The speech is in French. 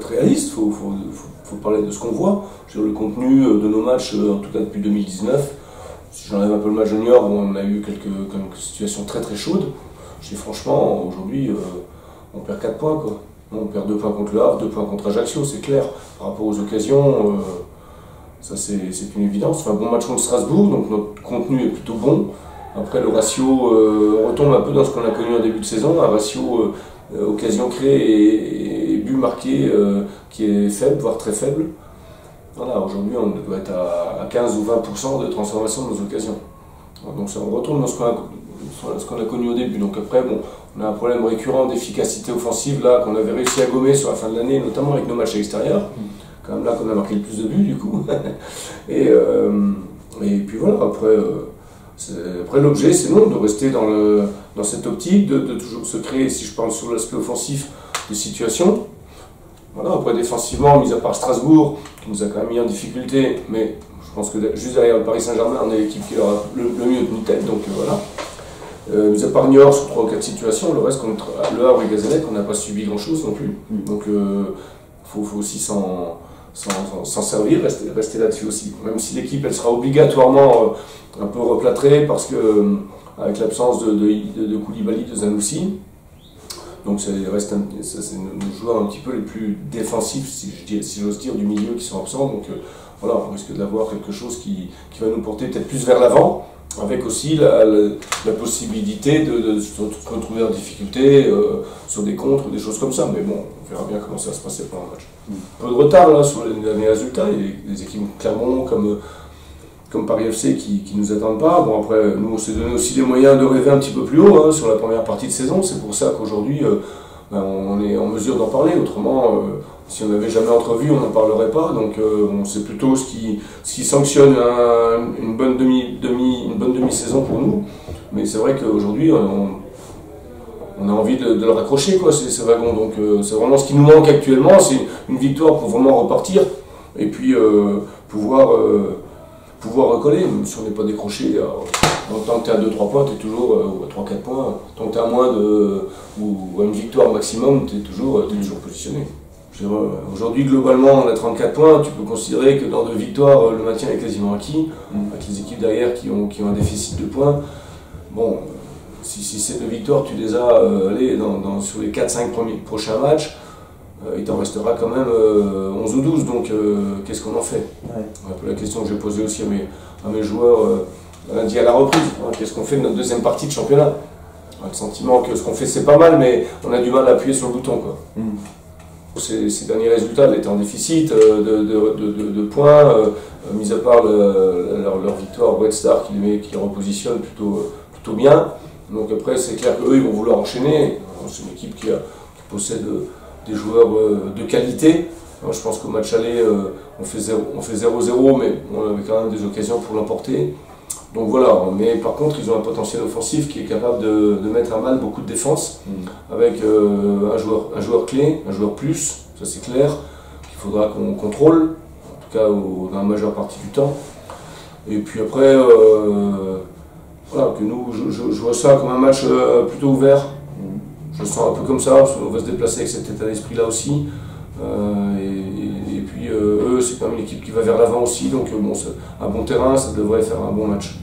réaliste, faut parler de ce qu'on voit. Sur le contenu de nos matchs, en tout cas depuis 2019, si j'enlève un peu le match junior où on a eu quelques situations très très chaudes, je dis franchement, aujourd'hui, on perd 4 points, quoi. On perd 2 points contre le Havre, 2 points contre Ajaccio, c'est clair. Par rapport aux occasions, ça c'est une évidence. Enfin, bon match contre Strasbourg, donc notre contenu est plutôt bon. Après, le ratio, on retombe un peu dans ce qu'on a connu en début de saison, un ratio occasion créée et but marqué qui est faible, voire très faible. Voilà, aujourd'hui, on doit être à 15 ou 20% de transformation de nos occasions. Donc ça, on retourne dans ce qu'on a connu au début. Donc après, bon, on a un problème récurrent d'efficacité offensive là qu'on avait réussi à gommer sur la fin de l'année, notamment avec nos matchs extérieurs. Quand même là qu'on a marqué le plus de buts du coup. et puis voilà, après l'objet, c'est non, de rester dans cette optique, de toujours se créer, si je parle sur l'aspect offensif, des situations. Voilà, après défensivement, mis à part Strasbourg, qui nous a quand même mis en difficulté, mais je pense que juste derrière le Paris Saint-Germain, on est l'équipe qui aura le mieux tenu tête, donc voilà. Mis à part Niort sur 3 ou 4 situations, le reste contre Le Havre et Gazélec, on n'a pas subi grand-chose non plus. Donc faut aussi s'en servir, rester là-dessus aussi. Même si l'équipe elle sera obligatoirement un peu replâtrée parce que avec l'absence de Koulibaly, de Zanoussi, donc c'est nos joueurs un petit peu les plus défensifs, si j'ose dire, du milieu qui sont absents. Donc voilà, on risque d'avoir quelque chose qui va nous porter peut-être plus vers l'avant, avec aussi la possibilité de se retrouver en difficulté sur des contres ou des choses comme ça. Mais bon, on verra bien comment ça va se passer pour un match. Un peu de retard là sur les derniers résultats. Il y a des équipes Clermont comme Paris FC qui nous attendent pas. Bon après, nous on s'est donné aussi les moyens de rêver un petit peu plus haut sur la première partie de saison. C'est pour ça qu'aujourd'hui on est en mesure d'en parler. Autrement, si on n'avait jamais entrevu, on n'en parlerait pas. Donc c'est plutôt ce qui sanctionne une bonne demi-saison pour nous. Mais c'est vrai qu'aujourd'hui on a envie de le raccrocher, quoi, ces wagons. Donc c'est vraiment ce qui nous manque actuellement, c'est une victoire pour vraiment repartir et puis pouvoir recoller, même si on n'est pas décroché. Donc tant que tu es à 2-3 points, tu es toujours, ou à 3-4 points, tant que tu es à moins ou à une victoire maximum, tu es toujours positionné. Aujourd'hui, globalement, on a 34 points, tu peux considérer que dans 2 victoires, le maintien est quasiment acquis, avec les équipes derrière qui ont un déficit de points. Bon, si ces 2 victoires, tu les as sur les 4-5 prochains matchs, il t'en restera quand même 11 ou 12, donc qu'est-ce qu'on en fait? Un peu la question que j'ai posée aussi à mes joueurs lundi à la reprise. Qu'est-ce qu'on fait de notre deuxième partie de championnat? Le sentiment que ce qu'on fait c'est pas mal, mais on a du mal à appuyer sur le bouton, quoi. Ces derniers résultats étaient en déficit de points, mis à part leur victoire au Red Star qui les repositionne plutôt bien. Donc après c'est clair qu'eux ils vont vouloir enchaîner. C'est une équipe qui possède des joueurs de qualité. Alors, je pense qu'au match aller, on fait 0-0, mais on avait quand même des occasions pour l'emporter. Donc voilà, mais par contre, ils ont un potentiel offensif qui est capable de mettre à mal beaucoup de défense, avec un joueur clé, un joueur plus, ça c'est clair, qu'il faudra qu'on contrôle, en tout cas dans la majeure partie du temps. Et puis après, voilà, que nous, je vois ça comme un match plutôt ouvert. Je le sens un peu comme ça, parce qu'on va se déplacer avec cet état d'esprit-là aussi. Et puis eux, c'est quand même une équipe qui va vers l'avant aussi, donc bon, un bon terrain, ça devrait faire un bon match.